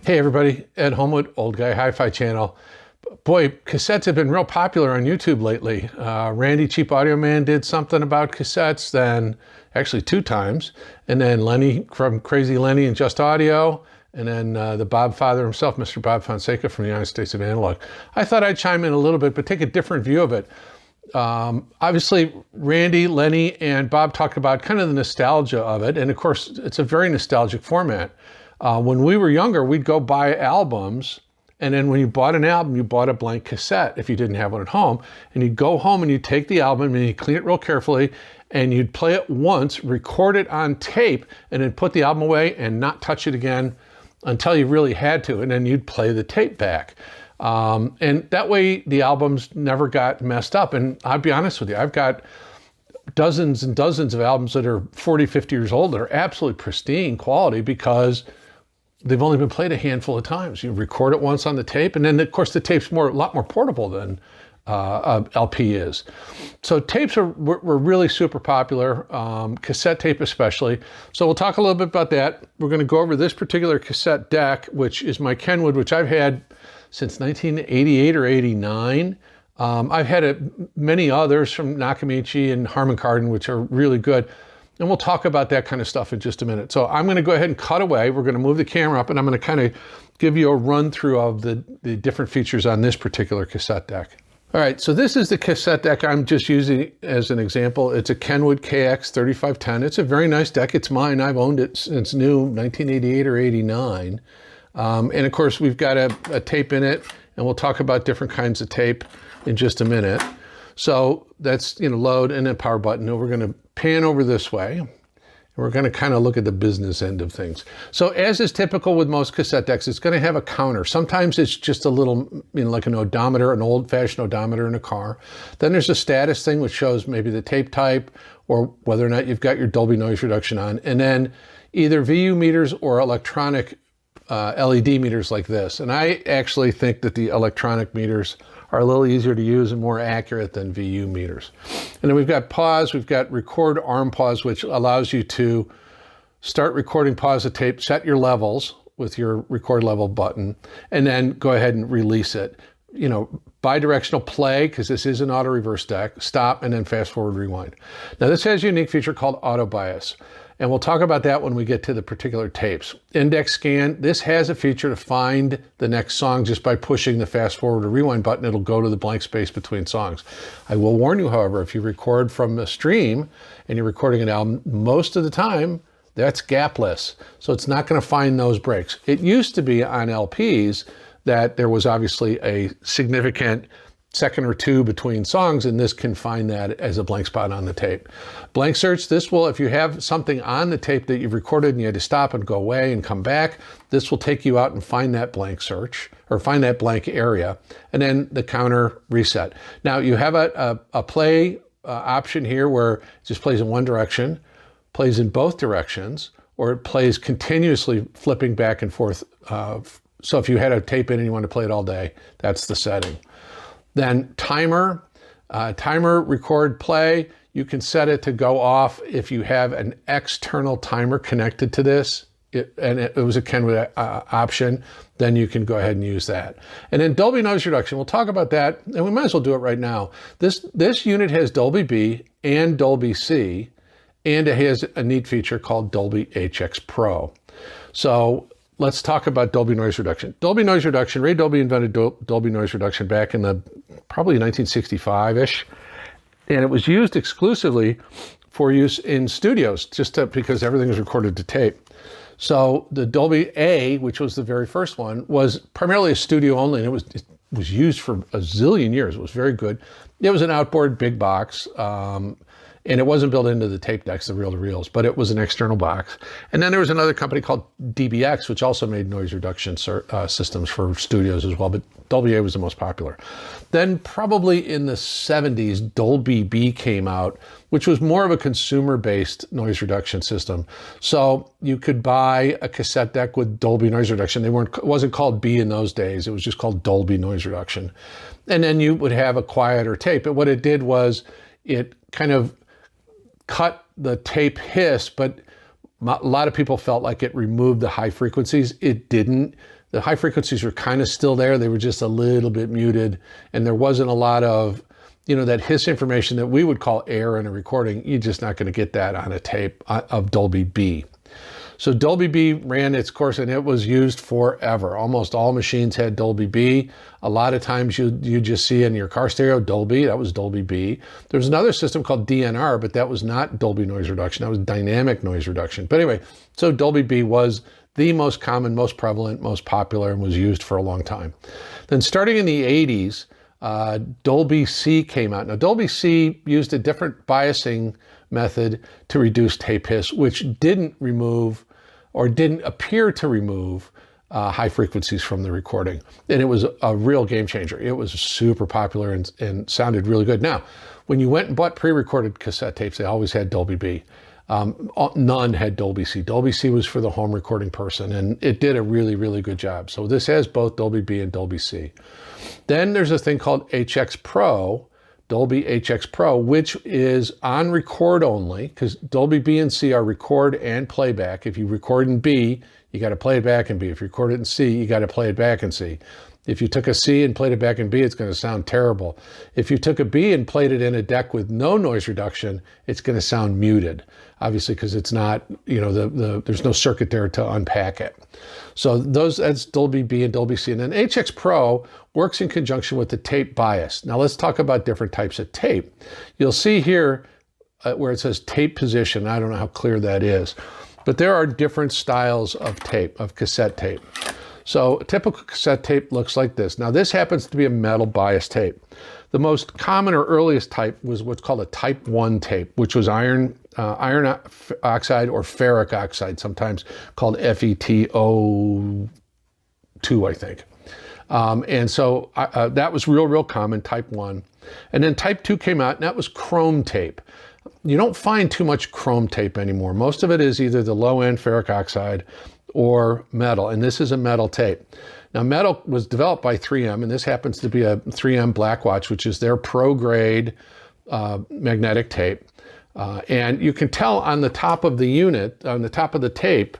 Hey everybody, Ed Homewood, Old Guy Hi-Fi channel. Boy, cassettes have been real popular on YouTube lately. Randy Cheap Audio Man did something about cassettes, then actually 2 times, and then Lenny from Crazy Lenny and Just Audio, and then the Bob father himself, Mr. Bob Fonseca from the United States of Analog. I thought I'd chime in a little bit, but take a different view of it. Obviously, Randy, Lenny, and Bob talked about kind of the nostalgia of it, and of course, it's a very nostalgic format. When we were younger, we'd go buy albums, and then when you bought an album, you bought a blank cassette if you didn't have one at home, and you'd go home and you'd take the album and you'd clean it real carefully, and you'd play it once, record it on tape, and then put the album away and not touch it again until you really had to, and then you'd play the tape back. And that way the albums never got messed up. And I'll be honest with you, I've got dozens and dozens of albums that are 40, 50 years old that are absolutely pristine quality because they've only been played a handful of times. You record it once on the tape, and then of course the tape's a lot more portable than LP is. So tapes were really super popular, cassette tape especially. So we'll talk a little bit about that. We're going to go over this particular cassette deck, which is my Kenwood, which I've had since 1988 or 89. I've had many others from Nakamichi and Harman Kardon, which are really good. And we'll talk about that kind of stuff in just a minute. So I'm going to go ahead and cut away. We're going to move the camera up, and I'm going to kind of give you a run through of the different features on this particular cassette deck. All right, so this is the cassette deck I'm just using as an example. It's a Kenwood KX3510. It's a very nice deck. It's mine. I've owned it since new, 1988 or 89. And of course, we've got a tape in it, and we'll talk about different kinds of tape in just a minute. So that's, load and then power button. And we're going to pan over this way. And we're going to kind of look at the business end of things. So as is typical with most cassette decks, it's going to have a counter. Sometimes it's just a little, like an odometer, an old-fashioned odometer in a car. Then there's a status thing which shows maybe the tape type or whether or not you've got your Dolby noise reduction on. And then either VU meters or electronic LED meters like this. And I actually think that the electronic meters are a little easier to use and more accurate than VU meters. And then we've got pause, we've got record arm pause, which allows you to start recording, pause the tape, set your levels with your record level button, and then go ahead and release it. Bidirectional play, because this is an auto reverse deck, stop, and then fast forward rewind. Now this has a unique feature called auto bias. And we'll talk about that when we get to the particular tapes. Index scan, this has a feature to find the next song just by pushing the fast forward or rewind button. It'll go to the blank space between songs. I will warn you, however, if you record from a stream and you're recording an album, most of the time, that's gapless. So it's not gonna find those breaks. It used to be on LPs that there was obviously a significant second or two between songs, and this can find that as a blank spot on the tape. Blank search, this will, if you have something on the tape that you've recorded and you had to stop and go away and come back, this will take you out and find that blank search or find that blank area, and then the counter reset. Now you have a play option here where it just plays in one direction, plays in both directions, or it plays continuously flipping back and forth. So if you had a tape in and you want to play it all day, that's the setting. Then timer, record, play. You can set it to go off if you have an external timer connected to this, and it was a Kenwood option, then you can go ahead and use that. And then Dolby noise reduction, we'll talk about that, and we might as well do it right now. This unit has Dolby B and Dolby C, and it has a neat feature called Dolby HX Pro. So let's talk about Dolby noise reduction. Dolby noise reduction, Ray Dolby invented Dolby noise reduction back in probably 1965-ish. And it was used exclusively for use in studios, because everything was recorded to tape. So the Dolby A, which was the very first one, was primarily a studio only, and it was used for a zillion years. It was very good. It was an outboard big box. And it wasn't built into the tape decks, the reel-to-reels, but it was an external box. And then there was another company called DBX, which also made noise reduction systems for studios as well, but Dolby A was the most popular. Then probably in the 70s, Dolby B came out, which was more of a consumer-based noise reduction system. So you could buy a cassette deck with Dolby noise reduction. It wasn't called B in those days. It was just called Dolby noise reduction. And then you would have a quieter tape. But what it did was it kind of cut the tape hiss, but a lot of people felt like it removed the high frequencies. It didn't. The high frequencies were kind of still there. They were just a little bit muted, and there wasn't a lot of, that hiss information that we would call air in a recording. You're just not going to get that on a tape of Dolby B. So Dolby B ran its course, and it was used forever. Almost all machines had Dolby B. A lot of times you just see in your car stereo Dolby. That was Dolby B. There's another system called DNR, but that was not Dolby noise reduction. That was dynamic noise reduction. But anyway, so Dolby B was the most common, most prevalent, most popular, and was used for a long time. Then starting in the 80s, Dolby C came out. Now Dolby C used a different biasing method to reduce tape hiss, which didn't remove or didn't appear to remove high frequencies from the recording. And it was a real game changer. It was super popular and sounded really good. Now, when you went and bought pre-recorded cassette tapes, they always had Dolby B. None had Dolby C. Dolby C was for the home recording person, and it did a really, really good job. So this has both Dolby B and Dolby C. Then there's a thing called HX Pro, Dolby HX Pro, which is on record only, because Dolby B and C are record and playback. If you record in B, you got to play it back in B. If you record it in C, you got to play it back in C. If you took a C and played it back in B, it's going to sound terrible. If you took a B and played it in a deck with no noise reduction, it's going to sound muted, obviously, because it's not, there's no circuit there to unpack it. So that's Dolby B and Dolby C. And then HX Pro works in conjunction with the tape bias. Now let's talk about different types of tape. You'll see here where it says tape position. I don't know how clear that is, but there are different styles of tape, of cassette tape. So a typical cassette tape looks like this. Now this happens to be a metal bias tape. The most common or earliest type was what's called a type 1 tape, which was iron oxide or ferric oxide, sometimes called FeTO2, I think. And so that was real common, type 1. And then type 2 came out, and that was chrome tape. You don't find too much chrome tape anymore. Most of it is either the low-end ferric oxide or metal, and this is a metal tape. Now metal was developed by 3M, and this happens to be a 3M Blackwatch, which is their pro-grade magnetic tape. And you can tell on the top of the unit, on the top of the tape,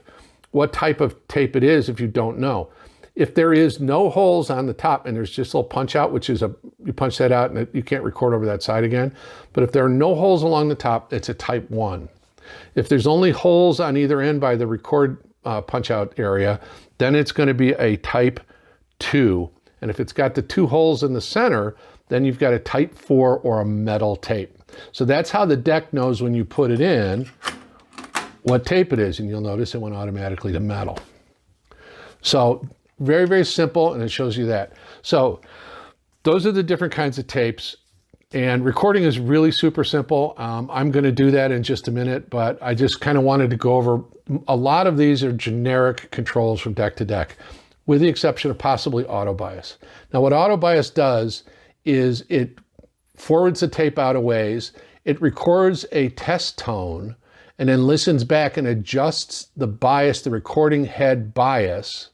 what type of tape it is if you don't know. If there is no holes on the top and there's just a little punch out, which is you punch that out and you can't record over that side again. But if there are no holes along the top, it's a type 1. If there's only holes on either end by the record punch out area, then it's going to be a type 2. And if it's got the 2 holes in the center, then you've got a type 4 or a metal tape. So that's how the deck knows when you put it in what tape it is, and you'll notice it went automatically to metal. So very, very simple, and it shows you that. So those are the different kinds of tapes, and recording is really super simple. I'm going to do that in just a minute, but I just kind of wanted to go over, a lot of these are generic controls from deck to deck, with the exception of possibly auto bias. Now what auto bias does is it forwards the tape out a ways, it records a test tone, and then listens back and adjusts the bias, the recording head bias,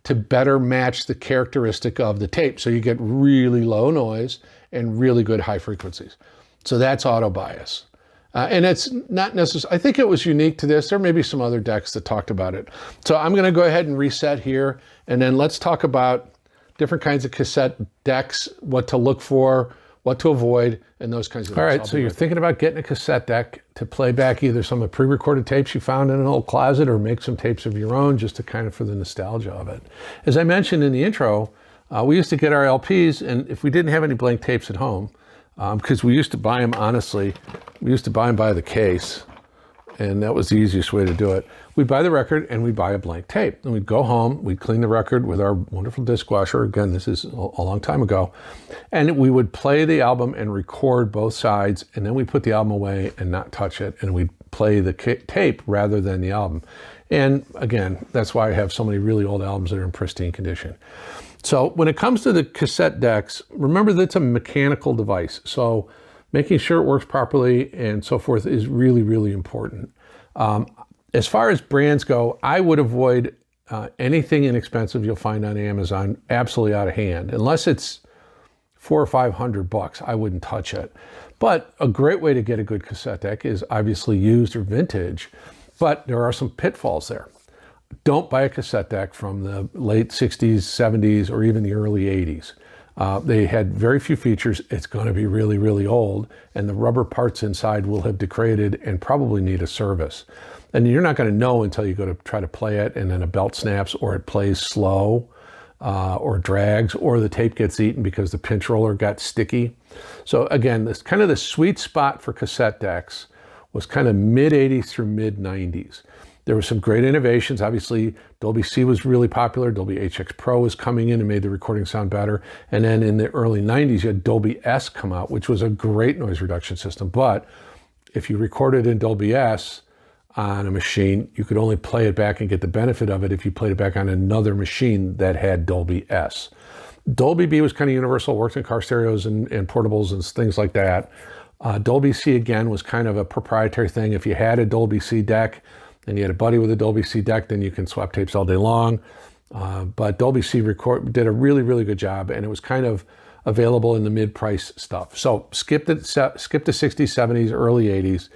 to better match the characteristic of the tape. So you get really low noise and really good high frequencies. So that's auto bias. And it's not necessary. I think it was unique to this. There may be some other decks that talked about it. So I'm going to go ahead and reset here, and then let's talk about different kinds of cassette decks, what to look for, what to avoid, and those kinds of things. All right, so you're thinking about getting a cassette deck to play back either some of the pre-recorded tapes you found in an old closet or make some tapes of your own just to kind of for the nostalgia of it. As I mentioned in the intro, we used to get our LPs, and if we didn't have any blank tapes at home, because we used to buy them, honestly, we used to buy them by the case, and that was the easiest way to do it. We'd buy the record and we'd buy a blank tape. And we'd go home, we'd clean the record with our wonderful disc washer. Again, this is a long time ago. And we would play the album and record both sides, and then we'd put the album away and not touch it. And we'd play the tape rather than the album. And again, that's why I have so many really old albums that are in pristine condition. So when it comes to the cassette decks, remember that it's a mechanical device. So making sure it works properly and so forth is really, really important. As far as brands go, I would avoid anything inexpensive you'll find on Amazon, absolutely out of hand. Unless it's $400 or $500, I wouldn't touch it. But a great way to get a good cassette deck is obviously used or vintage, but there are some pitfalls there. don't buy a cassette deck from the late 60s, 70s, or even the early 80s. They had very few features. It's going to be really, really old, and the rubber parts inside will have degraded and probably need a service. And you're not going to know until you go to try to play it, and then a belt snaps, or it plays slow, or drags, or the tape gets eaten because the pinch roller got sticky. So again, this kind of the sweet spot for cassette decks was kind of mid 80s through mid 90s. There were some great innovations. Obviously, Dolby C was really popular. Dolby HX Pro was coming in and made the recording sound better. And then in the early 90s, you had Dolby S come out, which was a great noise reduction system. But if you recorded in Dolby S on a machine, you could only play it back and get the benefit of it if you played it back on another machine that had Dolby S. Dolby B was kind of universal, worked in car stereos and portables and things like that. Dolby C, again, was kind of a proprietary thing. If you had a Dolby C deck, and you had a buddy with a Dolby C deck, then you can swap tapes all day long. But Dolby C did a really, really good job, and it was kind of available in the mid-price stuff. So skip the 60s, 70s, early 80s,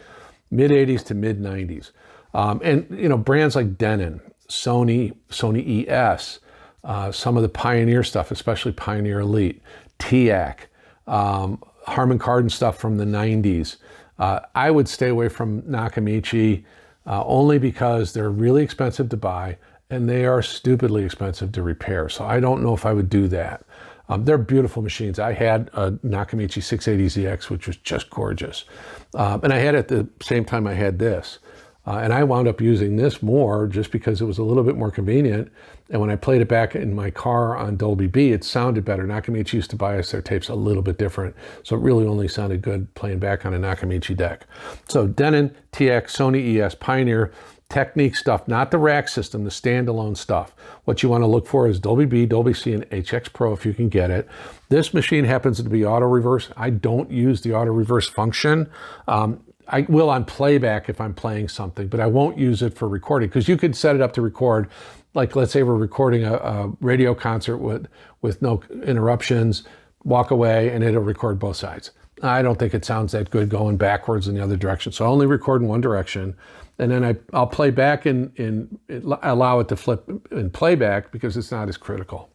mid 80s to mid 90s. And you know, brands like Denon, Sony ES, some of the Pioneer stuff, especially Pioneer Elite, TIAC, Harman Kardon stuff from the 90s. I would stay away from Nakamichi, only because they're really expensive to buy and they are stupidly expensive to repair. So I don't know if I would do that. They're beautiful machines. I had a Nakamichi 680ZX, which was just gorgeous. And I had at the same time I had this. And I wound up using this more just because it was a little bit more convenient. And when I played it back in my car on Dolby B, it sounded better. Nakamichi used to bias their tapes a little bit different. So it really only sounded good playing back on a Nakamichi deck. So Denon, TX, Sony ES, Pioneer, Technique stuff, not the rack system, the standalone stuff. What you want to look for is Dolby B, Dolby C, and HX Pro if you can get it. This machine happens to be auto reverse. I don't use the auto reverse function. I will on playback if I'm playing something, but I won't use it for recording, because you could set it up to record, like let's say we're recording a radio concert with no interruptions, walk away and it'll record both sides. I don't think it sounds that good going backwards in the other direction. So I only record in one direction, and then I'll play back and allow it to flip in playback because it's not as critical.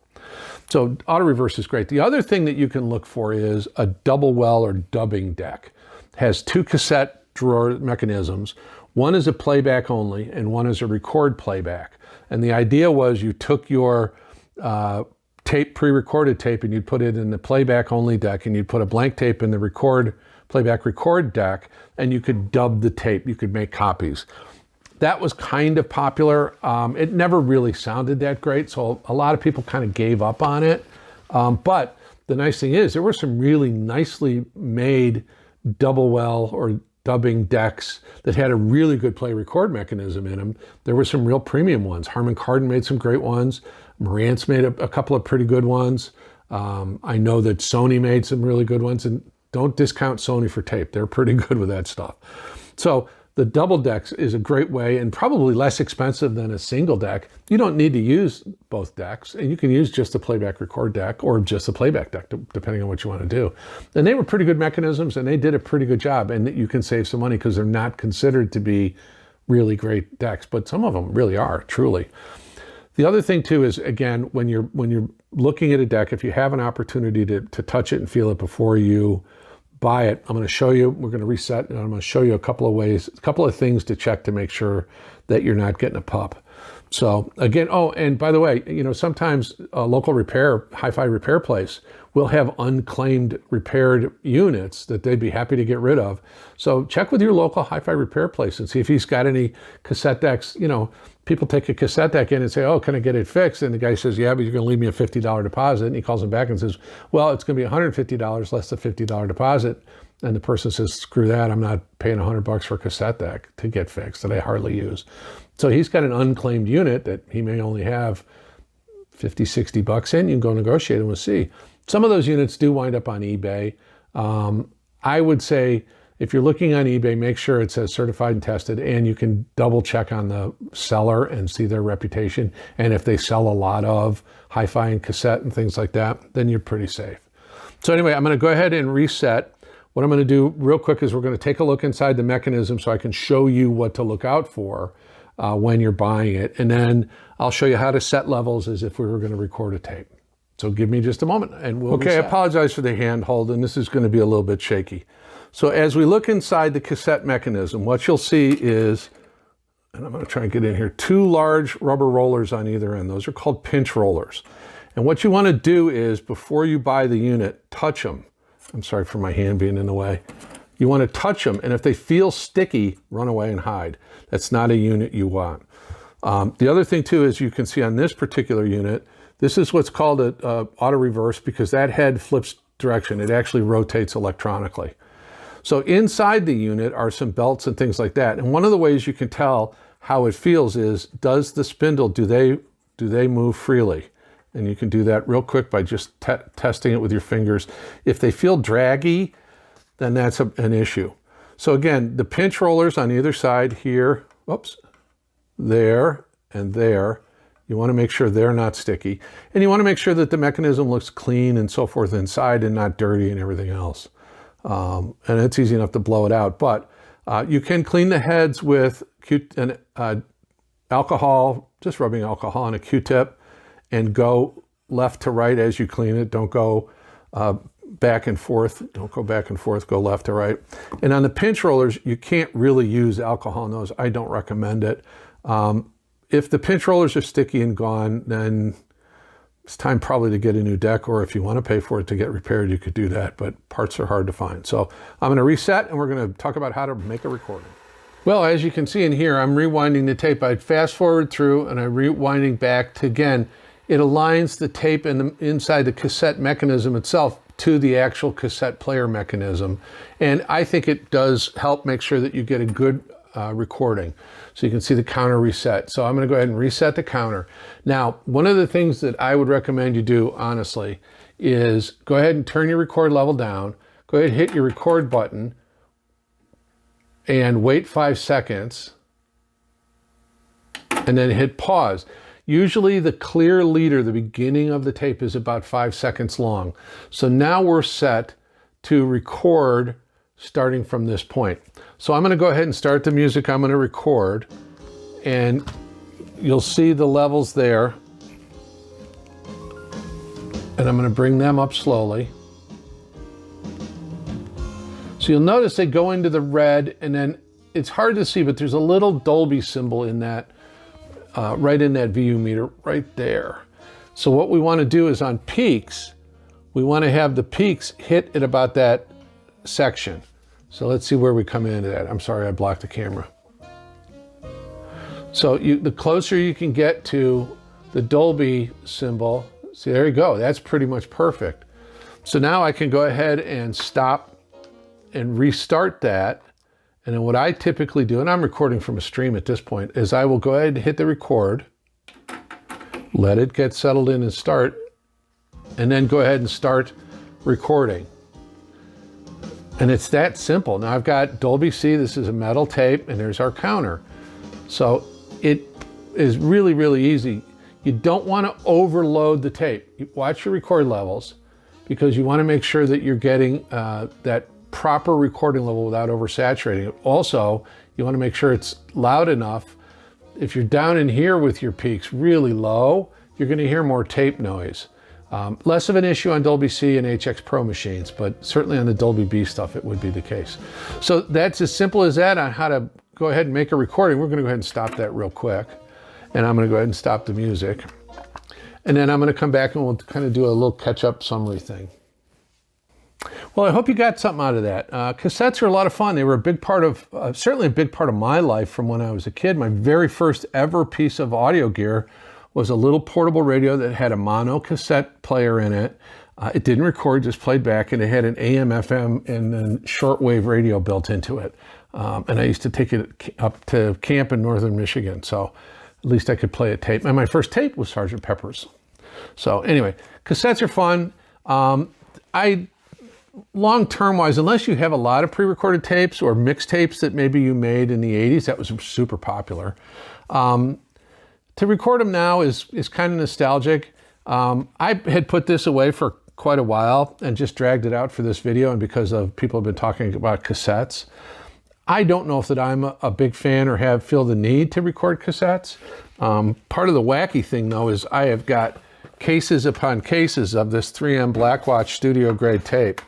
So auto reverse is great. The other thing that you can look for is a double well or dubbing deck. It has two cassette drawer mechanisms. One is a playback only and one is a record playback. And the idea was you took your tape, pre-recorded tape, and you'd put it in the playback only deck, and you'd put a blank tape in the playback record deck, and you could dub the tape. You could make copies. That was kind of popular. It never really sounded that great, so a lot of people kind of gave up on it. But the nice thing is there were some really nicely made double well or dubbing decks that had a really good play record mechanism in them. There were some real premium ones. Harman Kardon made some great ones. Marantz made a couple of pretty good ones. I know that Sony made some really good ones, and don't discount Sony for tape. They're pretty good with that stuff. So the double decks is a great way, and probably less expensive than a single deck. You don't need to use both decks, and you can use just a playback record deck or just a playback deck, depending on what you want to do. And they were pretty good mechanisms, and they did a pretty good job, and you can save some money because they're not considered to be really great decks, but some of them really are, truly. The other thing too is, again, when you're looking at a deck, if you have an opportunity to touch it and feel it before you buy it, I'm going to show you, we're going to reset, and I'm going to show you a couple of ways, a couple of things to check to make sure that you're not getting a pup. So again, oh, and by the way, you know, sometimes a local hi-fi repair place will have unclaimed repaired units that they'd be happy to get rid of. So check with your local hi-fi repair place and see if he's got any cassette decks. You know, people take a cassette deck in and say, oh, can I get it fixed? And the guy says, yeah, but you're going to leave me a $50 deposit. And he calls him back and says, well, it's going to be $150 less the $50 deposit. And the person says, screw that, I'm not paying $100 for a cassette deck to get fixed that I hardly use. So he's got an unclaimed unit that he may only have 50, 60 bucks in. You can go negotiate and we'll see. Some of those units do wind up on eBay. I would say if you're looking on eBay, make sure it says certified and tested, and you can double check on the seller and see their reputation. And if they sell a lot of hi-fi and cassette and things like that, then you're pretty safe. So anyway, I'm going to go ahead and reset. What I'm going to do real quick is we're going to take a look inside the mechanism so I can show you what to look out for. when you're buying it. And then I'll show you how to set levels as if we were going to record a tape. So give me just a moment and we'll reset. I apologize for the handhold, and this is going to be a little bit shaky. So as we look inside the cassette mechanism, what you'll see is, and I'm going to try and get in here, 2 large rubber rollers on either end. Those are called pinch rollers. And what you want to do is, before you buy the unit, touch them. I'm sorry for my hand being in the way. You want to touch them, and if they feel sticky, run away and hide. That's not a unit you want. The other thing too is, you can see on this particular unit, this is what's called a auto reverse, because that head flips direction. It actually rotates electronically. So inside the unit are some belts and things like that. And one of the ways you can tell how it feels is, does the spindle, do they move freely? And you can do that real quick by just testing it with your fingers. If they feel draggy, then that's an issue. So again, the pinch rollers on either side here, whoops, there and there. You want to make sure they're not sticky. And you want to make sure that the mechanism looks clean and so forth inside and not dirty and everything else. And it's easy enough to blow it out. But you can clean the heads with alcohol, just rubbing alcohol on a Q-tip, and go left to right as you clean it. Don't go back and forth. Don't go back and forth, go left to right. And on the pinch rollers, you can't really use alcohol on those. I don't recommend it. If the pinch rollers are sticky and gone, then it's time probably to get a new deck, or if you want to pay for it to get repaired, you could do that, but parts are hard to find. So I'm going to reset, and we're going to talk about how to make a recording. Well, as you can see in here, I'm rewinding the tape. I fast forward through and I'm rewinding back to, again, it aligns the tape inside the cassette mechanism itself to the actual cassette player mechanism. And I think it does help make sure that you get a good recording. So you can see the counter reset. So I'm going to go ahead and reset the counter. Now, one of the things that I would recommend you do, honestly, is go ahead and turn your record level down. Go ahead and hit your record button and wait 5 seconds, and then hit pause. Usually the clear leader, the beginning of the tape, is about 5 seconds long. So now we're set to record starting from this point. So I'm going to go ahead and start the music I'm going to record, and you'll see the levels there. And I'm going to bring them up slowly. So you'll notice they go into the red, and then it's hard to see, but there's a little Dolby symbol in that, right in that VU meter right there. So what we want to do is on peaks, we want to have the peaks hit at about that section. So let's see where we come into that. I'm sorry, I blocked the camera. So the closer you can get to the Dolby symbol, see, there you go. That's pretty much perfect. So now I can go ahead and stop and restart that. And then what I typically do, and I'm recording from a stream at this point, is I will go ahead and hit the record, let it get settled in and start, and then go ahead and start recording. And it's that simple. Now I've got Dolby C, this is a metal tape, and there's our counter. So it is really, really easy. You don't want to overload the tape. You watch your record levels, because you want to make sure that you're getting that proper recording level without oversaturating it. Also, you want to make sure it's loud enough. If you're down in here with your peaks really low, you're going to hear more tape noise. Less of an issue on Dolby C and HX Pro machines, but certainly on the Dolby B stuff, it would be the case. So that's as simple as that on how to go ahead and make a recording. We're going to go ahead and stop that real quick. And I'm going to go ahead and stop the music. And then I'm going to come back and we'll kind of do a little catch-up summary thing. Well, I hope you got something out of that. Cassettes are a lot of fun. They were a big part of, certainly a big part of my life from when I was a kid. My very first ever piece of audio gear was a little portable radio that had a mono cassette player in it. It didn't record, just played back, and it had an AM, FM, and then shortwave radio built into it. And I used to take it up to camp in northern Michigan, so at least I could play a tape. And my first tape was Sgt. Pepper's. So anyway, cassettes are fun. Long-term wise, unless you have a lot of pre-recorded tapes or mixtapes that maybe you made in the 80s, that was super popular. To record them now is kind of nostalgic. I had put this away for quite a while and just dragged it out for this video, and because of people have been talking about cassettes. I don't know if that I'm a big fan or feel the need to record cassettes. Part of the wacky thing though is I have got cases upon cases of this 3M Blackwatch studio grade tape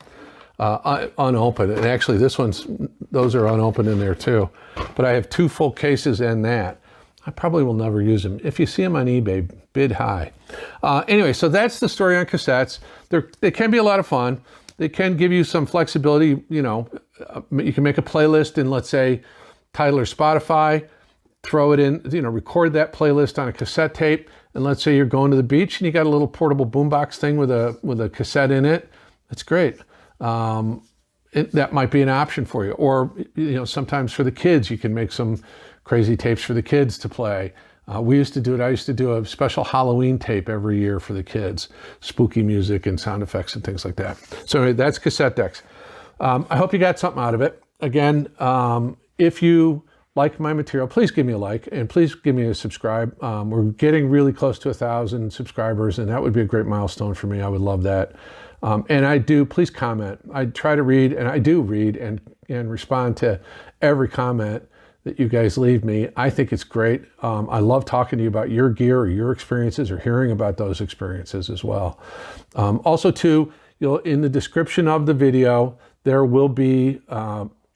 unopened. And actually those are unopened in there too. But I have 2 full cases and that. I probably will never use them. If you see them on eBay, bid high. Anyway, so that's the story on cassettes. They can be a lot of fun. They can give you some flexibility. You know, you can make a playlist in, let's say, Tidal or Spotify, throw it in, you know, record that playlist on a cassette tape. And let's say you're going to the beach and you got a little portable boombox thing with a cassette in it. That's great. That might be an option for you. Or, you know, sometimes for the kids, you can make some crazy tapes for the kids to play. We used to do it. I used to do a special Halloween tape every year for the kids, spooky music and sound effects and things like that. So anyway, that's cassette decks. I hope you got something out of it. Again, if you like my material, please give me a like and please give me a subscribe. We're getting really close to 1,000 subscribers, and that would be a great milestone for me. I would love that. And please comment. I try to read, and I do read and respond to every comment that you guys leave me. I think it's great. I love talking to you about your gear or your experiences or hearing about those experiences as well. Also too, in the description of the video, there will be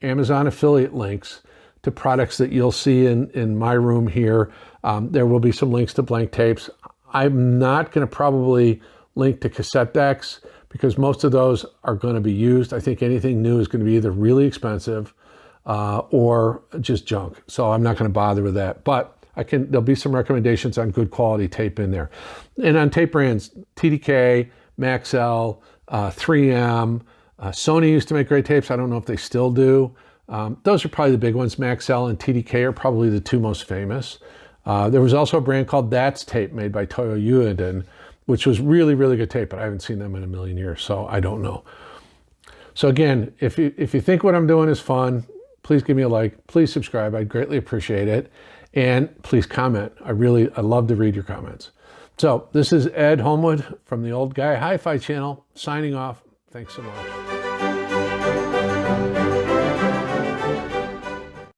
Amazon affiliate links to products that you'll see in my room here. There will be some links to blank tapes. I'm not gonna probably link to cassette decks because most of those are gonna be used. I think anything new is gonna be either really expensive or just junk. So I'm not going to bother with that, but there'll be some recommendations on good quality tape in there. And on tape brands, TDK, Maxell, 3M, Sony used to make great tapes. I don't know if they still do. Those are probably the big ones. Maxell and TDK are probably the 2 most famous. There was also a brand called That's Tape made by Toyo Ueden, which was really, really good tape, but I haven't seen them in a million years, so I don't know. So again, if you think what I'm doing is fun, please give me a like, please subscribe. I'd greatly appreciate it. And please comment. I love to read your comments. So this is Ed Homewood from the Old Guy Hi-Fi channel signing off. Thanks so much.